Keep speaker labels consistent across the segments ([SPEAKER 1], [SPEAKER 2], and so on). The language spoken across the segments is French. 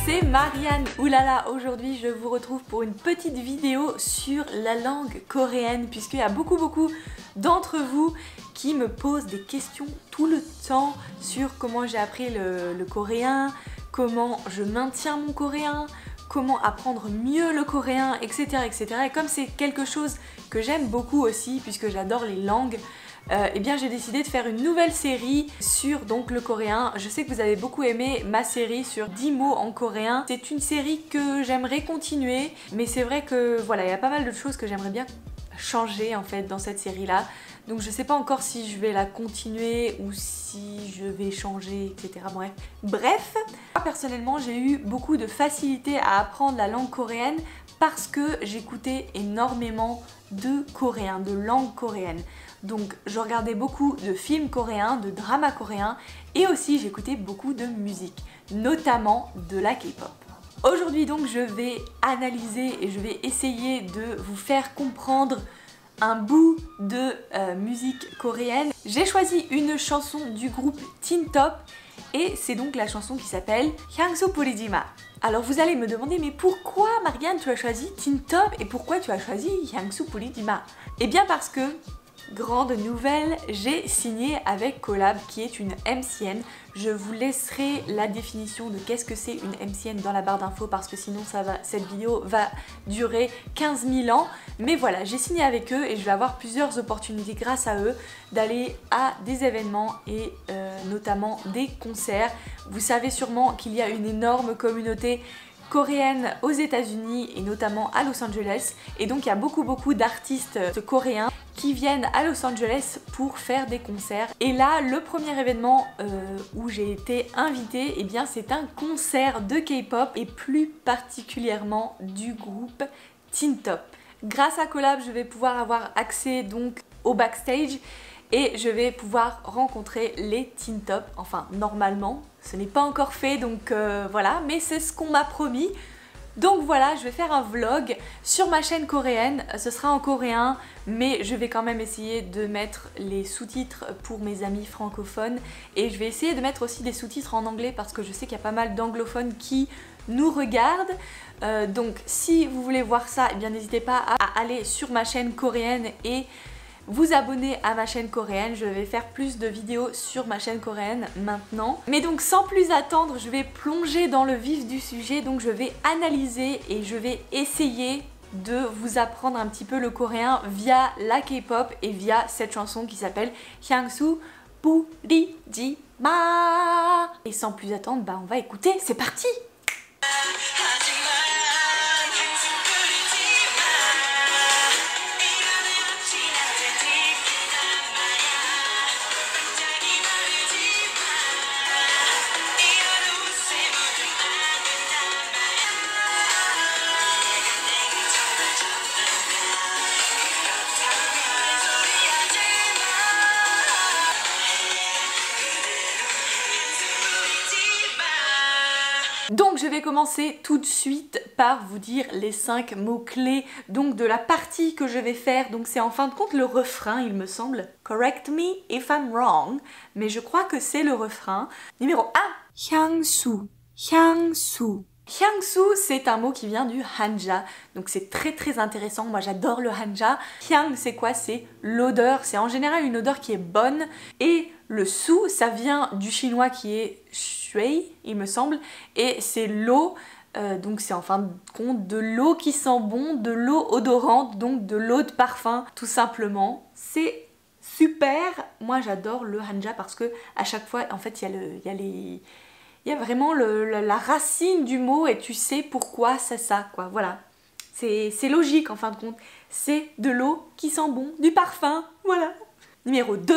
[SPEAKER 1] c'est Marianne. Oulala, aujourd'hui je vous retrouve pour une petite vidéo sur la langue coréenne puisqu'il y a beaucoup d'entre vous qui me posent des questions tout le temps sur comment j'ai appris le coréen, comment je maintiens mon coréen, comment apprendre mieux le coréen, etc. Et comme c'est quelque chose que j'aime beaucoup aussi puisque j'adore les langues, eh bien j'ai décidé de faire une nouvelle série sur donc le coréen. Je sais que vous avez beaucoup aimé ma série sur 10 mots en coréen. C'est une série que j'aimerais continuer, mais c'est vrai que voilà, il y a pas mal de choses que j'aimerais bien changer en fait dans cette série là. Donc je sais pas encore si je vais la continuer ou si je vais changer, etc. Bref, moi personnellement j'ai eu beaucoup de facilité à apprendre la langue coréenne parce que j'écoutais énormément de coréen, de langue coréenne. Donc je regardais beaucoup de films coréens, de dramas coréens et aussi j'écoutais beaucoup de musique, notamment de la K-pop. Aujourd'hui donc je vais analyser et je vais essayer de vous faire comprendre un bout de musique coréenne. J'ai choisi une chanson du groupe Teen Top et c'est donc la chanson qui s'appelle Hyangsu Purijima. Alors vous allez me demander mais pourquoi Marianne tu as choisi Teen Top et pourquoi tu as choisi Hyangsu Purijima? Eh bien parce que, grande nouvelle, j'ai signé avec Collab qui est une MCN. Je vous laisserai la définition de qu'est-ce que c'est une MCN dans la barre d'infos parce que sinon cette vidéo va durer 15 000 ans. Mais voilà, j'ai signé avec eux et je vais avoir plusieurs opportunités grâce à eux d'aller à des événements et notamment des concerts. Vous savez sûrement qu'il y a une énorme communauté coréenne aux États-Unis et notamment à Los Angeles, et donc il y a beaucoup d'artistes coréens qui viennent à Los Angeles pour faire des concerts. Et là, le premier événement où j'ai été invitée, eh bien c'est un concert de K-pop et plus particulièrement du groupe Teen Top. Grâce à Collab, je vais pouvoir avoir accès donc au backstage et je vais pouvoir rencontrer les Teen Top, enfin normalement, ce n'est pas encore fait donc voilà, mais c'est ce qu'on m'a promis. Donc voilà, je vais faire un vlog sur ma chaîne coréenne, ce sera en coréen, mais je vais quand même essayer de mettre les sous-titres pour mes amis francophones et je vais essayer de mettre aussi des sous-titres en anglais parce que je sais qu'il y a pas mal d'anglophones qui nous regardent. Donc si vous voulez voir ça, eh bien n'hésitez pas à aller sur ma chaîne coréenne et vous abonner à ma chaîne coréenne. Je vais faire plus de vidéos sur ma chaîne coréenne maintenant. Mais donc sans plus attendre, je vais plonger dans le vif du sujet. Donc je vais analyser et je vais essayer de vous apprendre un petit peu le coréen via la K-pop et via cette chanson qui s'appelle Hyangsu Purijima. Et sans plus attendre, bah on va écouter, c'est parti! Donc je vais commencer tout de suite par vous dire les 5 mots-clés donc de la partie que je vais faire. Donc c'est en fin de compte le refrain il me semble. Correct me if I'm wrong. Mais je crois que c'est le refrain. Numéro 1. Hyangsu. Hyangsu. Hyangsu, c'est un mot qui vient du hanja, donc c'est très intéressant, moi j'adore le hanja. Hyang, c'est quoi? C'est l'odeur, c'est en général une odeur qui est bonne, et le su, ça vient du chinois qui est shui, il me semble, et c'est l'eau, donc c'est en fin de compte de l'eau qui sent bon, de l'eau odorante, donc de l'eau de parfum, tout simplement. C'est super, moi j'adore le hanja parce que à chaque fois, en fait, il y a vraiment la racine du mot et tu sais pourquoi c'est ça, quoi. Voilà. C'est logique en fin de compte. C'est de l'eau qui sent bon, du parfum, voilà. Numéro 2.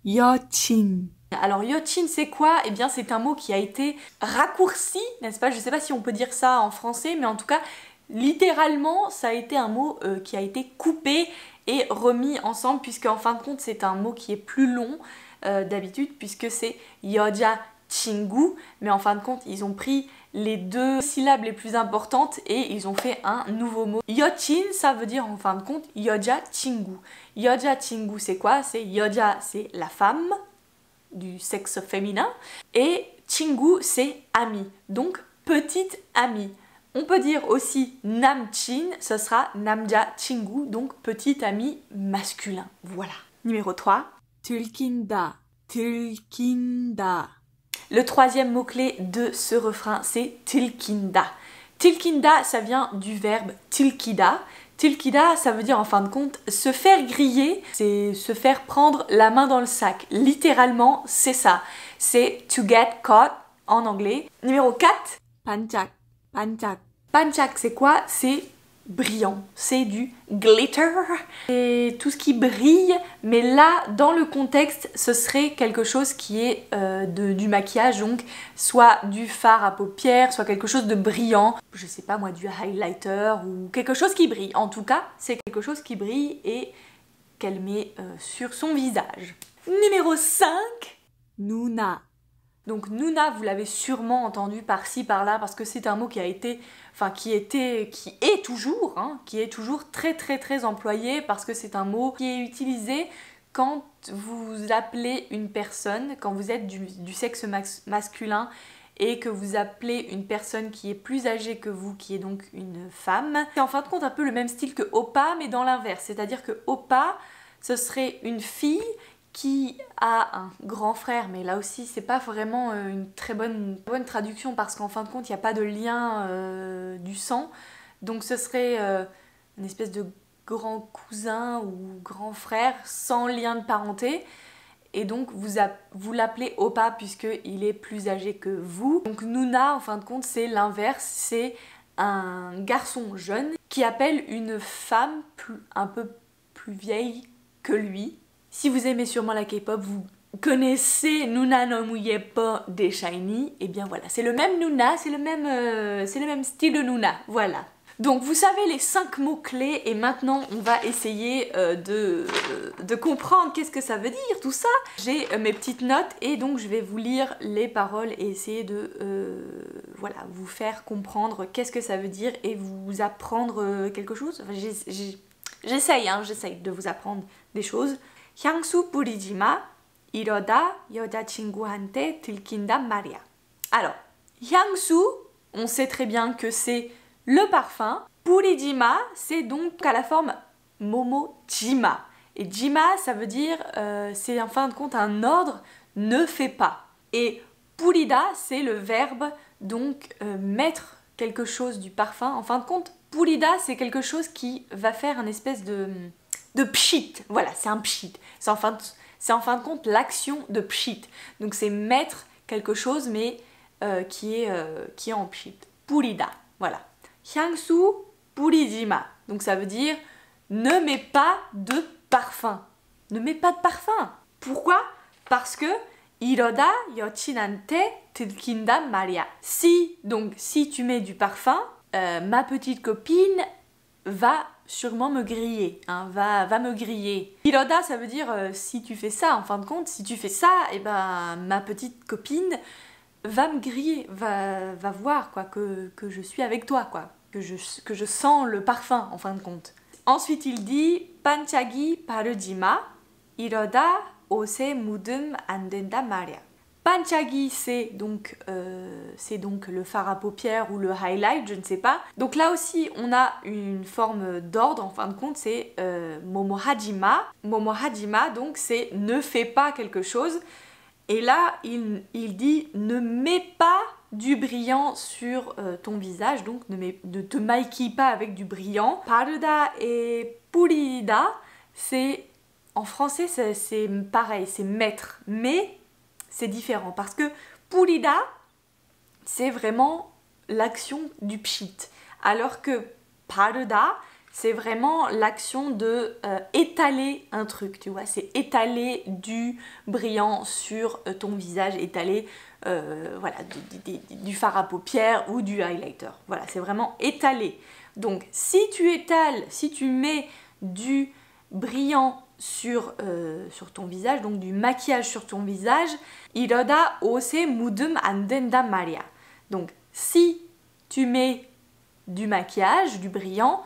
[SPEAKER 1] Yochin. Alors yochin c'est quoi? Eh bien c'est un mot qui a été raccourci, n'est-ce pas? Je sais pas si on peut dire ça en français, mais en tout cas, littéralement, ça a été un mot qui a été coupé et remis ensemble, puisque en fin de compte, c'est un mot qui est plus long d'habitude, puisque c'est yoja chingu, mais en fin de compte ils ont pris les 2 syllabes les plus importantes et ils ont fait un nouveau mot. Yochin, ça veut dire en fin de compte yoja chingu. Yoja chingu c'est quoi? C'est yoja, c'est la femme du sexe féminin et chingu c'est ami. Donc petite amie. On peut dire aussi namchin, ce sera namja chingu, donc petit ami masculin. Voilà. Numéro 3. 들킨다, 들킨다. Le troisième mot-clé de ce refrain, c'est tilkinda. Tilkinda, ça vient du verbe tilkida. Tilkida, ça veut dire en fin de compte se faire griller, c'est se faire prendre la main dans le sac. Littéralement, c'est ça. C'est to get caught en anglais. Numéro 4. 반짝, 반짝. 반짝, c'est quoi? C'est brillant. C'est du glitter. C'est tout ce qui brille. Mais là, dans le contexte, ce serait quelque chose qui est du maquillage. Donc, soit du fard à paupières, soit quelque chose de brillant. Je sais pas moi, du highlighter ou quelque chose qui brille. En tout cas, c'est quelque chose qui brille et qu'elle met sur son visage. Numéro 5. 누나. Donc Nuna, vous l'avez sûrement entendu par-ci, par-là, parce que c'est un mot qui est toujours très très très employé, parce que c'est un mot qui est utilisé quand vous appelez une personne, quand vous êtes du sexe masculin et que vous appelez une personne qui est plus âgée que vous, qui est donc une femme. C'est en fin de compte un peu le même style que oppa, mais dans l'inverse, c'est-à-dire que oppa, ce serait une fille qui a un grand frère, mais là aussi c'est pas vraiment une très bonne traduction parce qu'en fin de compte il n'y a pas de lien du sang, donc ce serait une espèce de grand cousin ou grand frère sans lien de parenté, et donc vous l'appelez oppa puisqu'il est plus âgé que vous. Donc Nuna en fin de compte c'est l'inverse, c'est un garçon jeune qui appelle une femme un peu plus vieille que lui. Si vous aimez sûrement la K-pop, vous connaissez Nuna no Muyepo des SHINee, et bien voilà, c'est le même Nuna, c'est le même style de Nuna, voilà. Donc vous savez les 5 mots-clés et maintenant on va essayer de comprendre qu'est-ce que ça veut dire tout ça. J'ai mes petites notes et donc je vais vous lire les paroles et essayer de voilà, vous faire comprendre qu'est-ce que ça veut dire et vous apprendre quelque chose. Enfin, j'essaye de vous apprendre des choses. 향수 뿌리지 마. 이러다 여자친구한테 들킨단 말이야. Alors, 향수, on sait très bien que c'est le parfum. 뿌리지 마, c'est donc à la forme momojima. Et jima, ça veut dire, c'est en fin de compte un ordre, ne fais pas. Et 뿌리다, c'est le verbe, donc mettre quelque chose du parfum. En fin de compte, 뿌리다, c'est quelque chose qui va faire un espèce de pshit, voilà, c'est un pshit. C'est en fin de compte l'action de pshit. Donc c'est mettre quelque chose mais qui est en pshit. 뿌리다, voilà. 향수 뿌리지 마. Donc ça veut dire ne mets pas de parfum. Ne mets pas de parfum. Pourquoi? Parce que 이러다 여친한테 들킨단 말이야. Si tu mets du parfum, ma petite copine va sûrement me griller, hein, va me griller. Iroda, ça veut dire si tu fais ça, en fin de compte, si tu fais ça, et ben ma petite copine va me griller, va voir quoi que je suis avec toi, quoi, que je sens le parfum, en fin de compte. Ensuite, il dit 반짝이 바르지 마. 이러다 옷에 묻음 안 된단 말이야. 반짝이, c'est donc le fard à paupières ou le highlight, je ne sais pas. Donc là aussi, on a une forme d'ordre, en fin de compte, c'est momohajima. Momohajima, donc c'est ne fais pas quelque chose. Et là, il dit ne mets pas du brillant sur ton visage, donc ne te maquille pas avec du brillant. Paruda et purida, c'est en français, c'est pareil, c'est mettre, mais c'est différent parce que purida, c'est vraiment l'action du pshit, alors que paruda, c'est vraiment l'action de étaler un truc, tu vois, c'est étaler du brillant sur ton visage, étaler voilà, du fard à paupières ou du highlighter. Voilà, c'est vraiment étaler. Donc si tu étales, si tu mets du brillant sur ton visage, donc du maquillage sur ton visage, 이러다 옷에 묻음 안 된단 말이야. Donc si tu mets du maquillage, du brillant,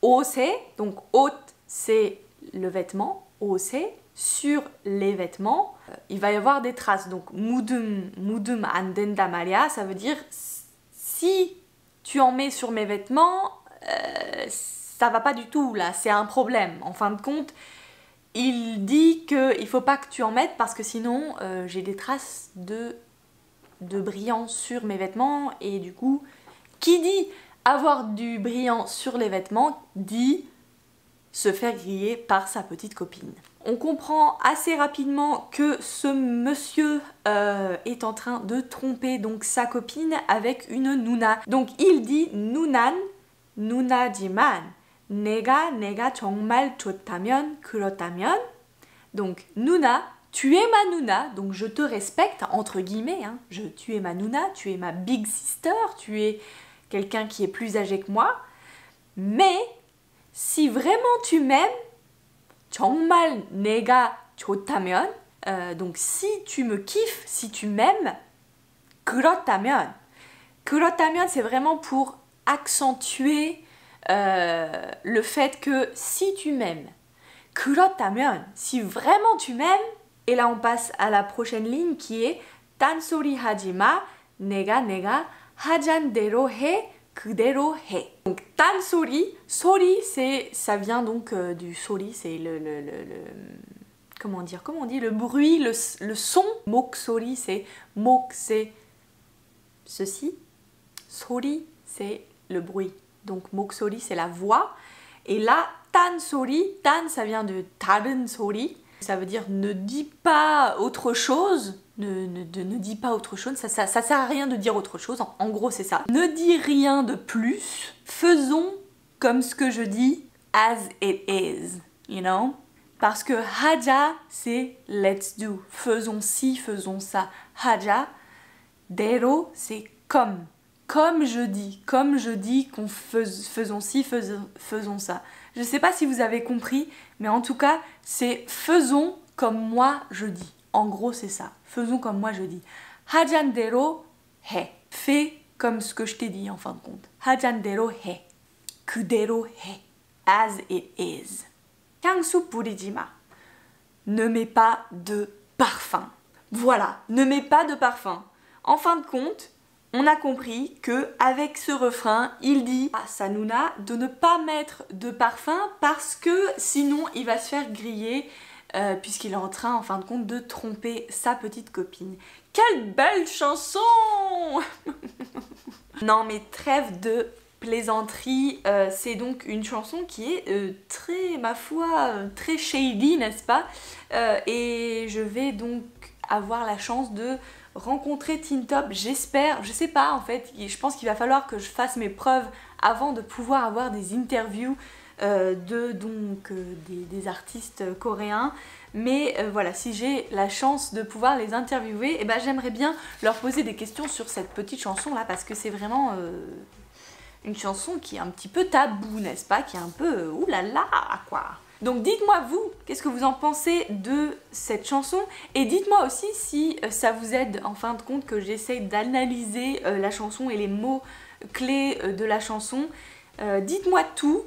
[SPEAKER 1] 옷에, donc 옷 c'est le vêtement, 옷에, sur les vêtements, il va y avoir des traces. Donc 묻음 안 된단 말이야, ça veut dire si tu en mets sur mes vêtements, ça va pas du tout là, c'est un problème. En fin de compte, il dit qu'il faut pas que tu en mettes parce que sinon j'ai des traces de brillant sur mes vêtements et du coup, qui dit avoir du brillant sur les vêtements dit se faire griller par sa petite copine. On comprend assez rapidement que ce monsieur est en train de tromper donc sa copine avec une Nuna. Donc il dit Nunan, Nunajiman, 내가 정말 좋다면 그렇다면. Donc Nuna, tu es ma Nuna, donc je te respecte entre guillemets. Hein. Tu es ma Nuna, tu es ma big sister, tu es quelqu'un qui est plus âgé que moi. Mais si vraiment tu m'aimes, 정말 내가 좋다면, donc si tu me kiffes, si tu m'aimes, 그렇다면. 그렇다면, c'est vraiment pour accentuer le fait que si tu m'aimes, 그렇다면, si vraiment tu m'aimes, et là on passe à la prochaine ligne qui est 딴소리 하지마, 내가 하잔 대로 해, 그대로 해. Donc 딴소리, 소리 ça vient donc du 소리, c'est comment on dit le bruit, le son. 목소리 c'est ceci, 소리 c'est le bruit. Donc 목소리 c'est la voix et là 딴소리, 딴 ça vient de 다른 소리. Ça veut dire ne dis pas autre chose, ne dis pas autre chose, ça sert à rien de dire autre chose, en gros c'est ça. Ne dis rien de plus, faisons comme ce que je dis, as it is, you know? Parce que haja c'est let's do, faisons ci, faisons ça. Haja, dero c'est comme je dis qu'on faisons ci, faisons ça. Je sais pas si vous avez compris, mais en tout cas, c'est faisons comme moi je dis. En gros, c'est ça. Faisons comme moi je dis. 하잔 대로 해. Fais comme ce que je t'ai dit en fin de compte. 하잔 대로 해. 그대로 해. As it is. 향수 뿌리지 마. Ne mets pas de parfum. Voilà, ne mets pas de parfum. En fin de compte, on a compris que avec ce refrain, il dit à sa Nuna de ne pas mettre de parfum parce que sinon il va se faire griller puisqu'il est en train en fin de compte de tromper sa petite copine. Quelle belle chanson. Non mais trêve de plaisanterie, c'est donc une chanson qui est très, ma foi, très shady, n'est-ce pas? Et je vais donc avoir la chance de rencontrer Tintop, j'espère, je sais pas en fait, je pense qu'il va falloir que je fasse mes preuves avant de pouvoir avoir des interviews des artistes coréens, mais voilà, si j'ai la chance de pouvoir les interviewer, et ben j'aimerais bien leur poser des questions sur cette petite chanson là, parce que c'est vraiment une chanson qui est un petit peu tabou, n'est-ce pas, qui est un peu oulala quoi. Donc dites-moi vous, qu'est-ce que vous en pensez de cette chanson et dites-moi aussi si ça vous aide en fin de compte que j'essaye d'analyser la chanson et les mots clés de la chanson. Dites-moi tout,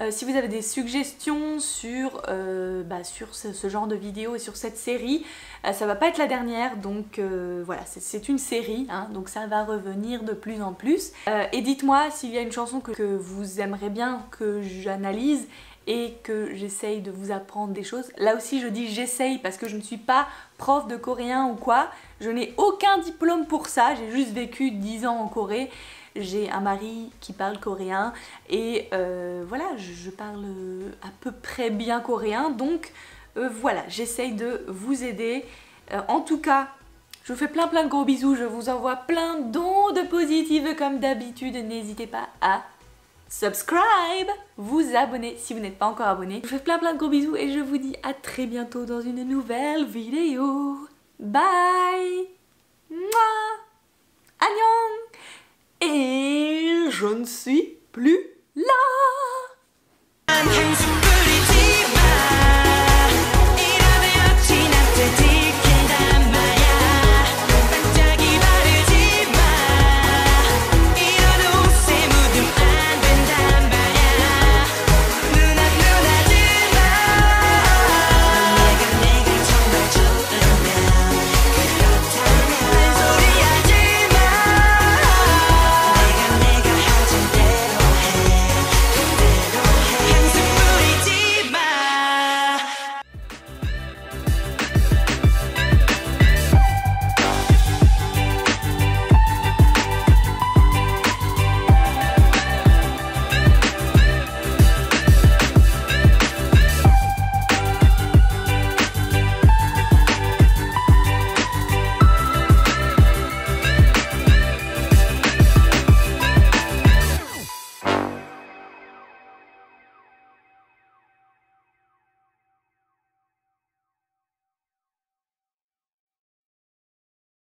[SPEAKER 1] si vous avez des suggestions sur ce genre de vidéo et sur cette série, ça va pas être la dernière donc voilà, c'est une série, hein, donc ça va revenir de plus en plus. Et dites-moi s'il y a une chanson que vous aimeriez bien que j'analyse et que j'essaye de vous apprendre des choses. Là aussi je dis j'essaye parce que je ne suis pas prof de coréen ou quoi, je n'ai aucun diplôme pour ça, j'ai juste vécu 10 ans en Corée, j'ai un mari qui parle coréen et voilà, je parle à peu près bien coréen, donc voilà, j'essaye de vous aider. En tout cas, je vous fais plein de gros bisous, je vous envoie plein d'ondes positives comme d'habitude, n'hésitez pas à subscribe, vous abonner si vous n'êtes pas encore abonné. Je vous fais plein de gros bisous et je vous dis à très bientôt dans une nouvelle vidéo. Bye. Mouah. Annyeong. Et je ne suis plus là.